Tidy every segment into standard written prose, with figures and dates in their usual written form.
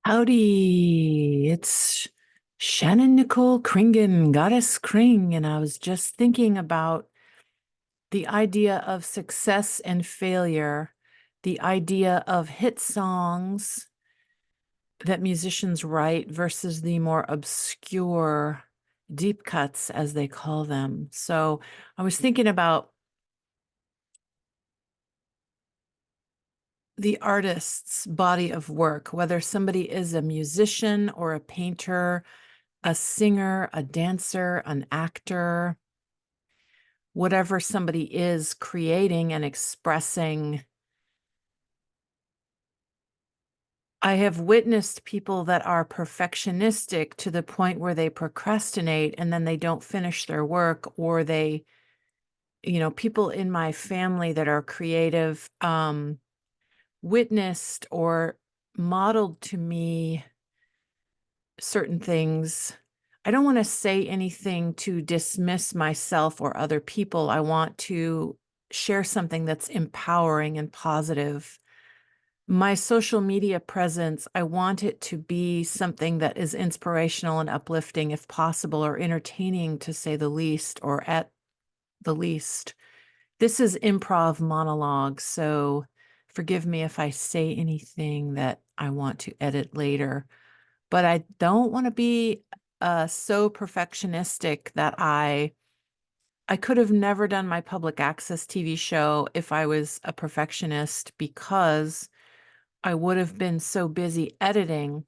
Howdy, it's Shannon Nicole Kringen, Goddess Kring, and I was just thinking about the idea of success and failure, the idea of hit songs that musicians write versus the more obscure deep cuts, as they call them. So I was thinking about the artist's body of work, whether somebody is a musician or a painter, a singer, a dancer, an actor, whatever somebody is creating and expressing. I have witnessed people that are perfectionistic to the point where they procrastinate and then they don't finish their work, or they, people in my family that are creative, witnessed or modeled to me certain things. I don't want to say anything to dismiss myself or other people. I want to share something that's empowering and positive. My social media presence, I want it to be something that is inspirational and uplifting if possible, or entertaining to say the least, or at the least. This is improv monologue, so forgive me if I say anything that I want to edit later. But I don't want to be so perfectionistic that I could have never done my public access TV show if I was a perfectionist, because I would have been so busy editing,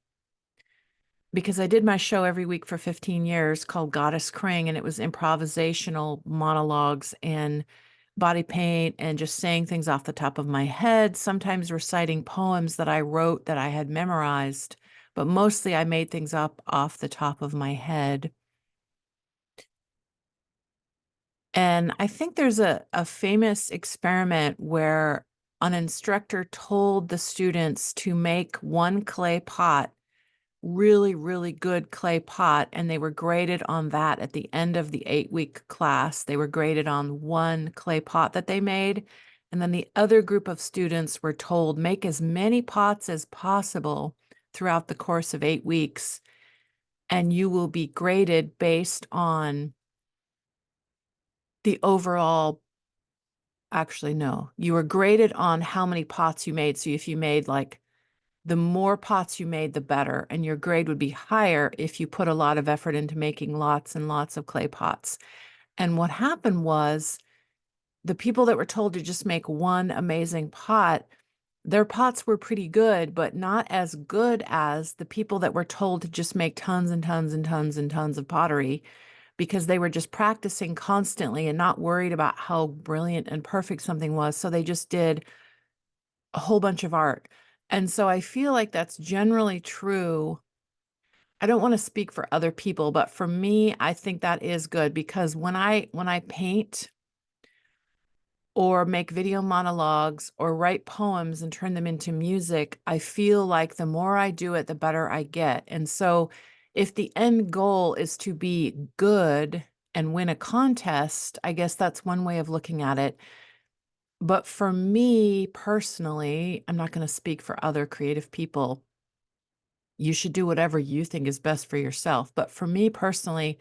because I did my show every week for 15 years called Goddess Kring, and it was improvisational monologues and body paint and just saying things off the top of my head, sometimes reciting poems that I wrote that I had memorized, but mostly I made things up off the top of my head. And I think there's a famous experiment where an instructor told the students to make one clay pot, really, really good clay pot, and they were graded on that at the end of the 8-week class. They were graded on one clay pot that they made. And then the other group of students were told, make as many pots as possible throughout the course of 8 weeks, and you will be graded based on the overall. Actually, no, you were graded on how many pots you made. So if you made the more pots you made, the better. And your grade would be higher if you put a lot of effort into making lots and lots of clay pots. And what happened was, the people that were told to just make one amazing pot, their pots were pretty good, but not as good as the people that were told to just make tons and tons and tons and tons of pottery, because they were just practicing constantly and not worried about how brilliant and perfect something was. So they just did a whole bunch of art. And so I feel like that's generally true. I don't want to speak for other people, but for me, I think that is good, because when I paint or make video monologues or write poems and turn them into music, I feel like the more I do it, the better I get. And so if the end goal is to be good and win a contest, I guess that's one way of looking at it. But for me personally, I'm not going to speak for other creative people. You should do whatever you think is best for yourself. But for me personally,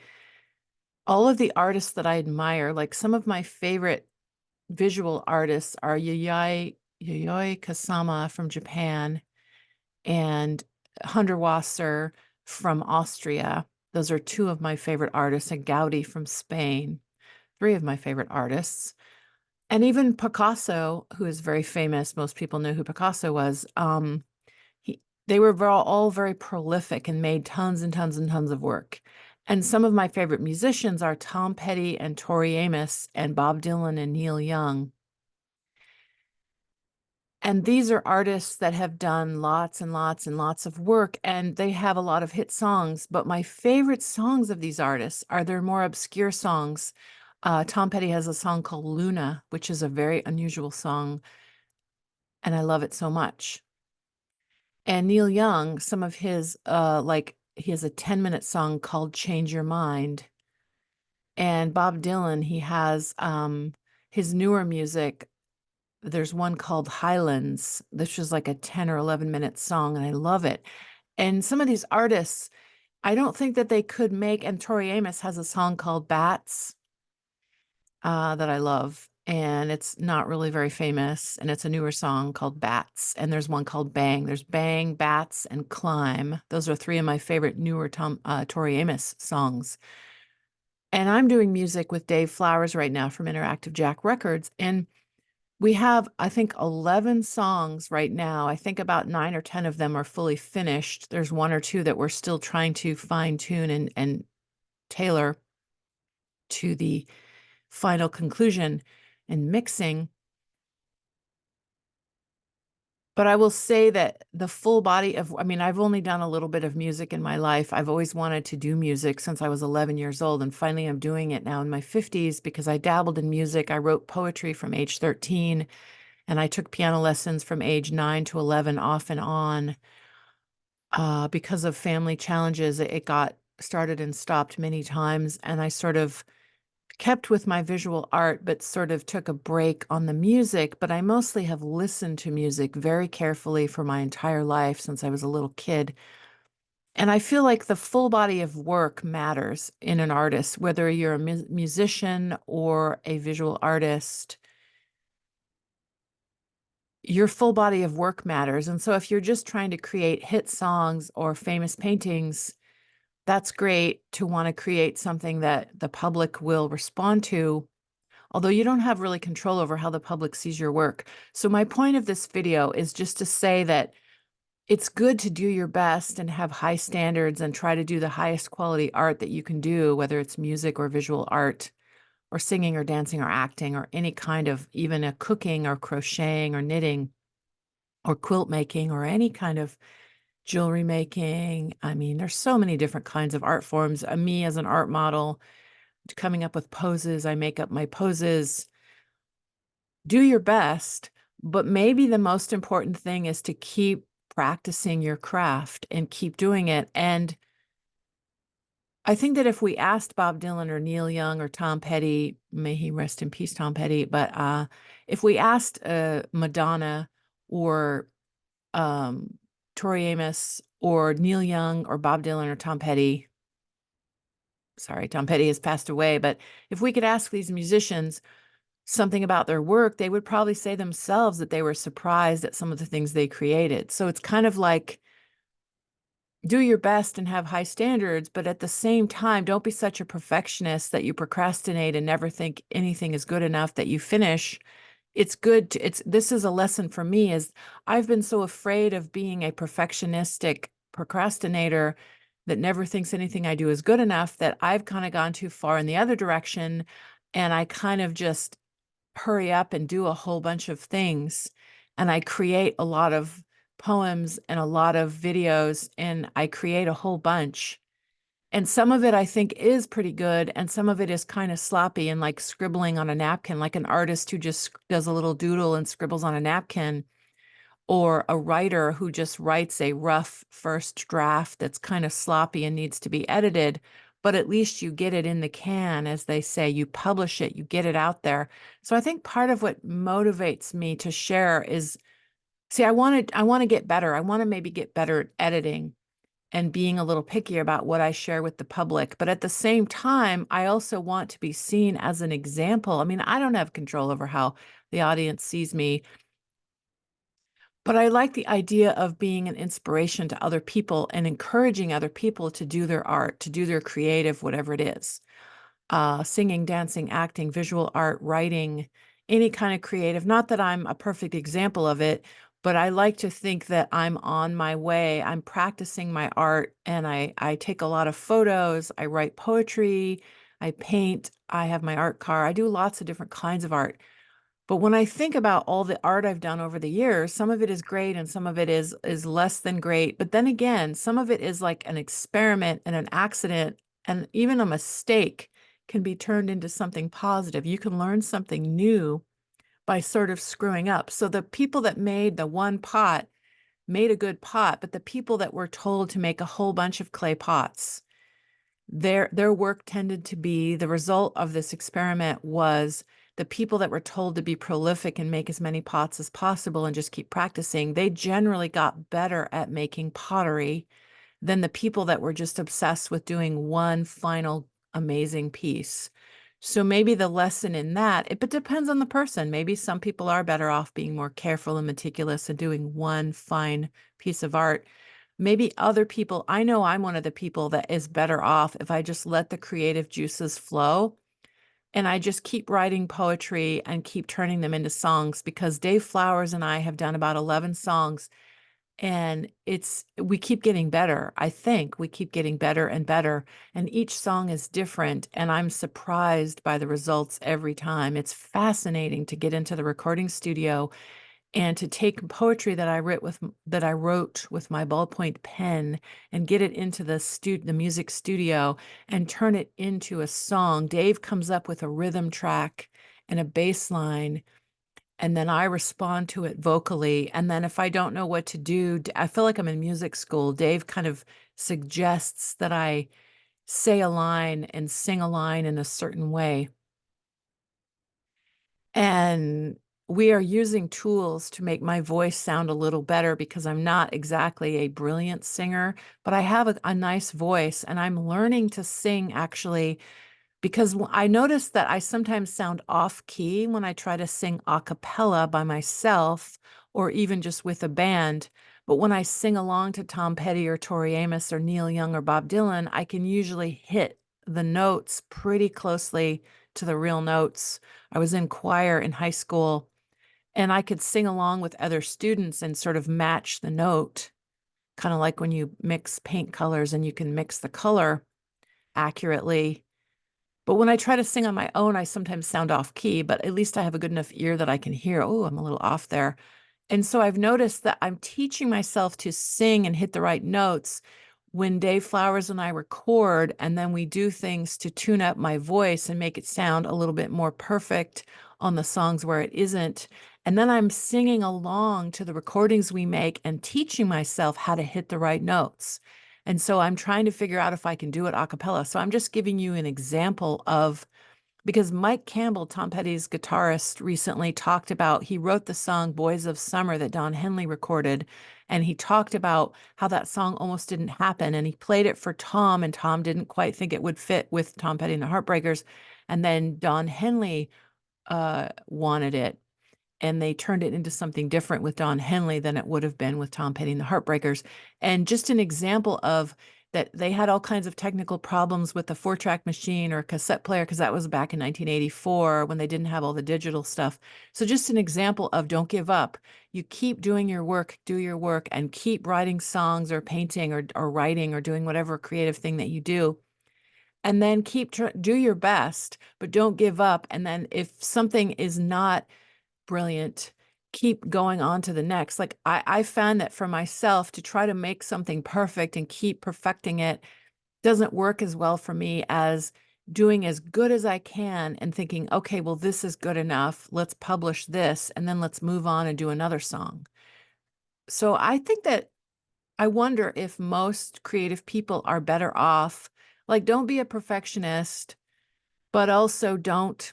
all of the artists that I admire, like some of my favorite visual artists are yayoi kusama from Japan and hundertwasser from Austria. Those are two of my favorite artists, and Gaudi from Spain, three of my favorite artists. And even Picasso, who is very famous. Most people know who Picasso was. They were all very prolific and made tons and tons and tons of work. And some of my favorite musicians are Tom Petty and Tori Amos and Bob Dylan and Neil Young. And these are artists that have done lots and lots and lots of work, and they have a lot of hit songs. But my favorite songs of these artists are their more obscure songs. Tom Petty has a song called Luna, which is a very unusual song, and I love it so much. And Neil Young, some of his, he has a 10-minute song called Change Your Mind. And Bob Dylan, he has his newer music. There's one called Highlands, which is like a 10 or 11-minute song, and I love it. And some of these artists, I don't think that they could make, and Tori Amos has a song called Bats that I love. And it's not really very famous. And it's a newer song called Bats. And there's one called Bang. There's Bang, Bats, and Climb. Those are three of my favorite newer Tori Amos songs. And I'm doing music with Dave Flowers right now from Interactive Jack Records. And we have, I think, 11 songs right now. I think about 9 or 10 of them are fully finished. There's one or two that we're still trying to fine tune and tailor to the final conclusion and mixing. But I will say that the full body of, I mean, I've only done a little bit of music in my life. I've always wanted to do music since I was 11 years old. And finally, I'm doing it now in my 50s because I dabbled in music. I wrote poetry from age 13, and I took piano lessons from age 9 to 11 off and on. Because of family challenges, it got started and stopped many times. And I sort of kept with my visual art, but sort of took a break on the music. But I mostly have listened to music very carefully for my entire life since I was a little kid. And I feel like the full body of work matters in an artist, whether you're a musician or a visual artist. Your full body of work matters. And so if you're just trying to create hit songs or famous paintings, that's great to want to create something that the public will respond to, although you don't have really control over how the public sees your work. So my point of this video is just to say that it's good to do your best and have high standards and try to do the highest quality art that you can do, whether it's music or visual art or singing or dancing or acting or any kind of, even a cooking or crocheting or knitting or quilt making or any kind of jewelry making. I mean, there's so many different kinds of art forms. Me as an art model, coming up with poses, I make up my poses. Do your best, but maybe the most important thing is to keep practicing your craft and keep doing it. And I think that if we asked Bob Dylan or Neil Young or Tom Petty, may he rest in peace, Tom Petty, but if we asked Madonna or Tori Amos or Neil Young or Bob Dylan or Tom Petty, sorry, Tom Petty has passed away, but if we could ask these musicians something about their work, they would probably say themselves that they were surprised at some of the things they created. So it's kind of like, do your best and have high standards, but at the same time, don't be such a perfectionist that you procrastinate and never think anything is good enough that you finish. It's good to, this is a lesson for me, is I've been so afraid of being a perfectionistic procrastinator that never thinks anything I do is good enough, that I've kind of gone too far in the other direction. And I kind of just hurry up and do a whole bunch of things. And I create a lot of poems and a lot of videos, and I create a whole bunch. And some of it I think is pretty good, and some of it is kind of sloppy and like scribbling on a napkin, like an artist who just does a little doodle and scribbles on a napkin, or a writer who just writes a rough first draft that's kind of sloppy and needs to be edited. But at least you get it in the can, as they say, you publish it, you get it out there. So I think part of what motivates me to share is, see, I want to get better. I want to maybe get better at editing and being a little picky about what I share with the public. But at the same time, I also want to be seen as an example. I mean, I don't have control over how the audience sees me, but I like the idea of being an inspiration to other people and encouraging other people to do their art, to do their creative, whatever it is. Singing, dancing, acting, visual art, writing, any kind of creative. Not that I'm a perfect example of it, but I like to think that I'm on my way. I'm practicing my art, and I take a lot of photos. I write poetry. I paint. I have my art car. I do lots of different kinds of art. But when I think about all the art I've done over the years, some of it is great and some of it is less than great. But then again, some of it is like an experiment and an accident, and even a mistake can be turned into something positive. You can learn something new by sort of screwing up. So the people that made the one pot made a good pot, but the people that were told to make a whole bunch of clay pots, their work tended to be, the result of this experiment was the people that were told to be prolific and make as many pots as possible and just keep practicing, they generally got better at making pottery than the people that were just obsessed with doing one final amazing piece. So maybe the lesson in that, it depends on the person. Maybe some people are better off being more careful and meticulous and doing one fine piece of art. Maybe other people, I know I'm one of the people that is better off if I just let the creative juices flow and I just keep writing poetry and keep turning them into songs, because Dave Flowers and I have done about 11 songs, and we keep getting better. I think we keep getting better and better, and each song is different, and I'm surprised by the results every time. It's fascinating to get into the recording studio and to take poetry that I wrote with my ballpoint pen and get it into the music studio and turn it into a song. Dave comes up with a rhythm track and a bass line, and then I respond to it vocally. And then if I don't know what to do, I feel like I'm in music school. Dave kind of suggests that I say a line and sing a line in a certain way. And we are using tools to make my voice sound a little better, because I'm not exactly a brilliant singer, but I have a nice voice, and I'm learning to sing actually, because I notice that I sometimes sound off key when I try to sing a cappella by myself or even just with a band. But when I sing along to Tom Petty or Tori Amos or Neil Young or Bob Dylan, I can usually hit the notes pretty closely to the real notes. I was in choir in high school, and I could sing along with other students and sort of match the note, kind of like when you mix paint colors and you can mix the color accurately. But when I try to sing on my own, I sometimes sound off key, but at least I have a good enough ear that I can hear, oh, I'm a little off there. And so I've noticed that I'm teaching myself to sing and hit the right notes when Dave Flowers and I record, and then we do things to tune up my voice and make it sound a little bit more perfect on the songs where it isn't. And then I'm singing along to the recordings we make and teaching myself how to hit the right notes. And so I'm trying to figure out if I can do it a cappella. So I'm just giving you an example of, because Mike Campbell, Tom Petty's guitarist, recently talked about, he wrote the song Boys of Summer that Don Henley recorded, and he talked about how that song almost didn't happen, and he played it for Tom, and Tom didn't quite think it would fit with Tom Petty and the Heartbreakers, and then Don Henley wanted it, and they turned it into something different with Don Henley than it would have been with Tom Petty and the Heartbreakers. And just an example of that, they had all kinds of technical problems with the 4-track machine or cassette player, because that was back in 1984 when they didn't have all the digital stuff. So just an example of don't give up. You keep doing your work, do your work, and keep writing songs or painting or writing or doing whatever creative thing that you do. And then do your best, but don't give up. And then if something is not brilliant, keep going on to the next. Like I found that for myself, to try to make something perfect and keep perfecting it doesn't work as well for me as doing as good as I can and thinking, okay, well, this is good enough. Let's publish this, and then let's move on and do another song. So I think that I wonder if most creative people are better off. Like, don't be a perfectionist, but also don't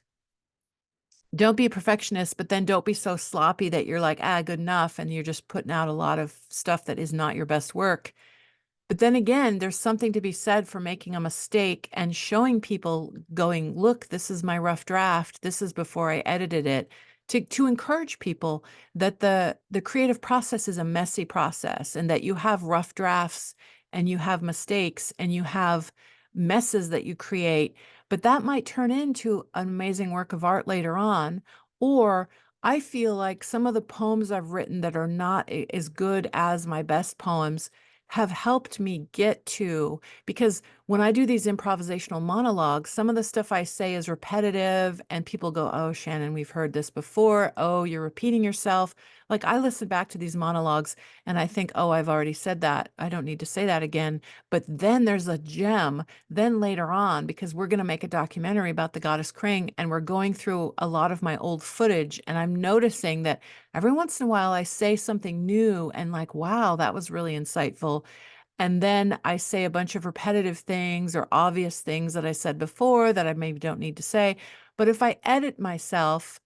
be a perfectionist, but then don't be so sloppy that you're like, good enough, and you're just putting out a lot of stuff that is not your best work. But then again, there's something to be said for making a mistake and showing people, going, look, this is my rough draft. This is before I edited it, to encourage people that the creative process is a messy process, and that you have rough drafts and you have mistakes and you have messes that you create, but that might turn into an amazing work of art later on. Or I feel like some of the poems I've written that are not as good as my best poems have helped me get to, because when I do these improvisational monologues, some of the stuff I say is repetitive and people go, oh, Shannon, we've heard this before. Oh, you're repeating yourself. Like, I listen back to these monologues and I think, oh, I've already said that. I don't need to say that again. But then there's a gem then later on, because we're going to make a documentary about the goddess Kringen, and we're going through a lot of my old footage, and I'm noticing that every once in a while I say something new and like, wow, that was really insightful. And then I say a bunch of repetitive things or obvious things that I said before that I maybe don't need to say. But if I edit myself,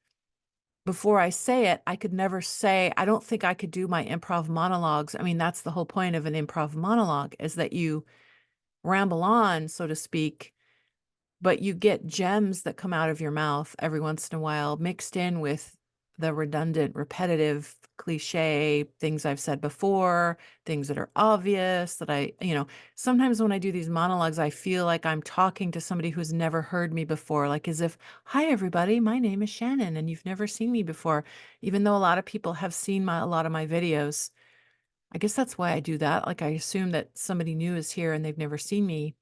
before I say it, I could never say, I don't think I could do my improv monologues. I mean, that's the whole point of an improv monologue is that you ramble on, so to speak, but you get gems that come out of your mouth every once in a while, mixed in with the redundant, repetitive, cliche things I've said before, things that are obvious that sometimes when I do these monologues, I feel like I'm talking to somebody who's never heard me before, like as if, hi, everybody, my name is Shannon, and you've never seen me before, even though a lot of people have seen a lot of my videos. I guess that's why I do that. Like I assume that somebody new is here and they've never seen me.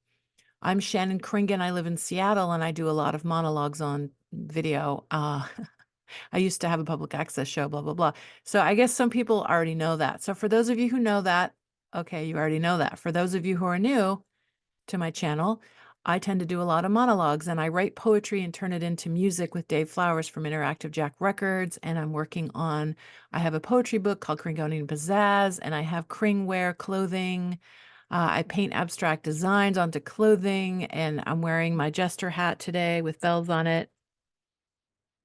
I'm Shannon Kringen. I live in Seattle and I do a lot of monologues on video. I used to have a public access show, blah, blah, blah. So I guess some people already know that. So for those of you who know that, okay, you already know that. For those of you who are new to my channel, I tend to do a lot of monologues and I write poetry and turn it into music with Dave Flowers from Interactive Jack Records. And I have a poetry book called Kringonian Pizzazz, and I have Kringwear clothing. I paint abstract designs onto clothing, and I'm wearing my jester hat today with bells on it.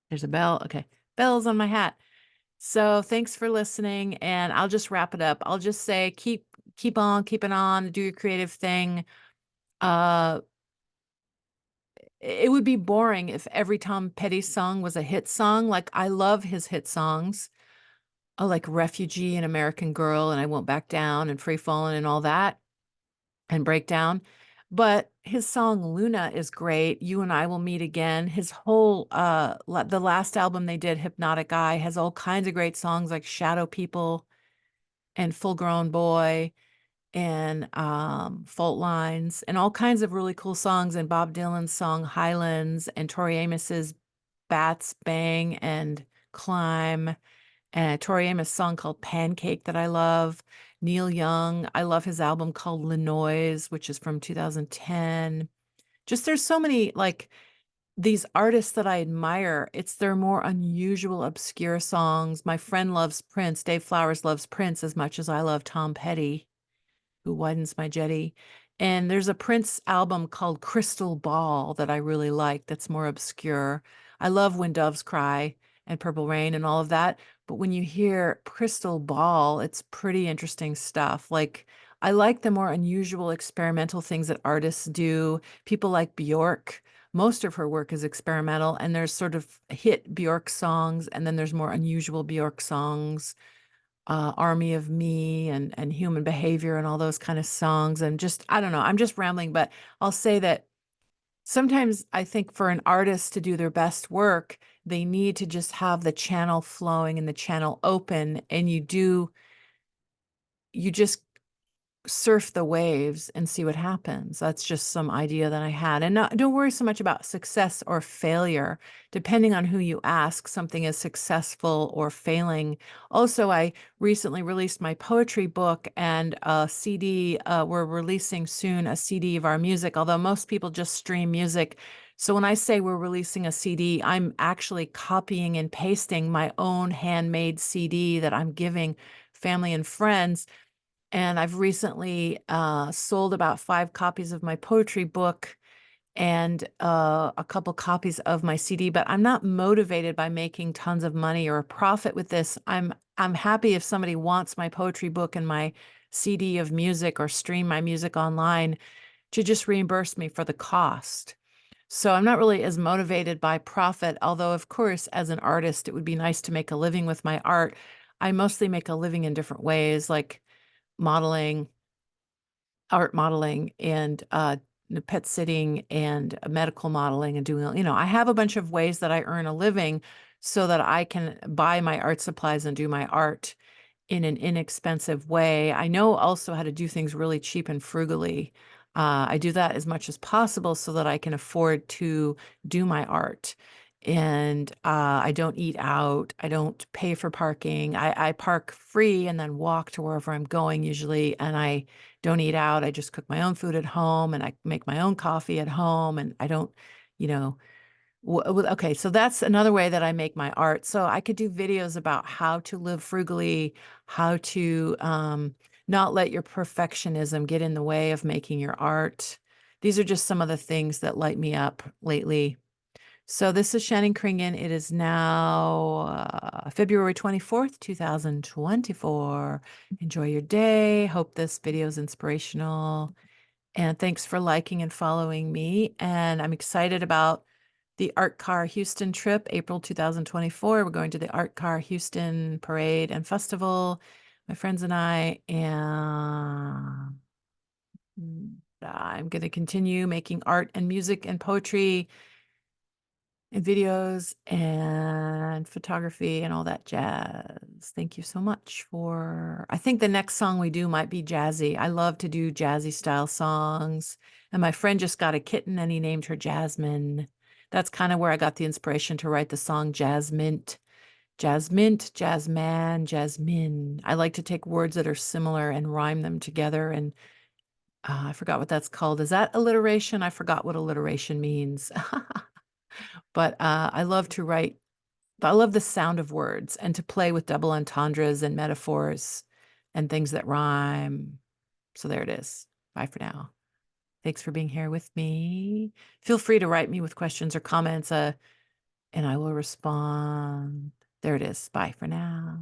There's a bell. Okay. Bells on my hat. So thanks for listening, and I'll just wrap it up. I'll just say keep on keeping on, do your creative thing. Uh it would be boring if every Tom Petty song was a hit song. Like I love his hit songs. Like Refugee and American Girl and I Won't Back Down and Free Fallin' and all that and Breakdown. But his song Luna is great. You and I Will Meet Again. His whole the last album they did, Hypnotic Eye, has all kinds of great songs like Shadow People and Full Grown Boy and Fault Lines and all kinds of really cool songs, and Bob Dylan's song Highlands and Tori Amos's Bats Bang and Climb, and Tori Amos song called Pancake that I love. Neil Young, I love his album called Lenoise, which is from 2010. Just there's so many like these artists that I admire. It's their more unusual, obscure songs. My friend loves Prince. Dave Flowers loves Prince as much as I love Tom Petty, who widens my jetty. And there's a Prince album called Crystal Ball that I really like that's more obscure. I love When Doves Cry and Purple Rain and all of that. But when you hear Crystal Ball, it's pretty interesting stuff. Like, I like the more unusual experimental things that artists do. People like Bjork. Most of her work is experimental, and there's sort of hit Bjork songs, and then there's more unusual Bjork songs. Army of Me and Human Behavior and all those kind of songs. And just, I don't know, I'm just rambling, but I'll say that sometimes I think for an artist to do their best work, they need to just have the channel flowing and the channel open. And you just surf the waves and see what happens. That's just some idea that I had. And don't worry so much about success or failure. Depending on who you ask, something is successful or failing. Also, I recently released my poetry book and a CD. We're releasing soon a CD of our music, although most people just stream music. So when I say we're releasing a CD, I'm actually copying and pasting my own handmade CD that I'm giving family and friends. And I've recently sold about 5 copies of my poetry book and a couple copies of my CD, but I'm not motivated by making tons of money or a profit with this. I'm happy if somebody wants my poetry book and my CD of music or stream my music online to just reimburse me for the cost. So I'm not really as motivated by profit, although of course, as an artist, it would be nice to make a living with my art. I mostly make a living in different ways, like modeling, art modeling, and pet sitting and medical modeling and doing, I have a bunch of ways that I earn a living so that I can buy my art supplies and do my art in an inexpensive way. I know also how to do things really cheap and frugally. I do that as much as possible so that I can afford to do my art. And I don't eat out. I don't pay for parking. I park free and then walk to wherever I'm going usually. And I don't eat out. I just cook my own food at home and I make my own coffee at home. And I don't, you know, okay, so that's another way that I make my art. So I could do videos about how to live frugally, how to not let your perfectionism get in the way of making your art. These are just some of the things that light me up lately. So this is Shannon Kringen. It is now February 24th, 2024. Enjoy your day. Hope this video is inspirational. And thanks for liking and following me. And I'm excited about the Art Car Houston trip, April 2024. We're going to the Art Car Houston Parade and Festival, my friends and I. And I'm going to continue making art and music and poetry and videos and photography and all that jazz. Thank you so much for, I think the next song we do might be jazzy. I love to do jazzy style songs. And my friend just got a kitten and he named her Jasmine. That's kind of where I got the inspiration to write the song Jasmint. Jasmint, Jazzman, Jasmine. I like to take words that are similar and rhyme them together. And I forgot what that's called. Is that alliteration? I forgot what alliteration means. But I love to write. I love the sound of words and to play with double entendres and metaphors and things that rhyme. So there it is. Bye for now. Thanks for being here with me. Feel free to write me with questions or comments, and I will respond. There it is. Bye for now.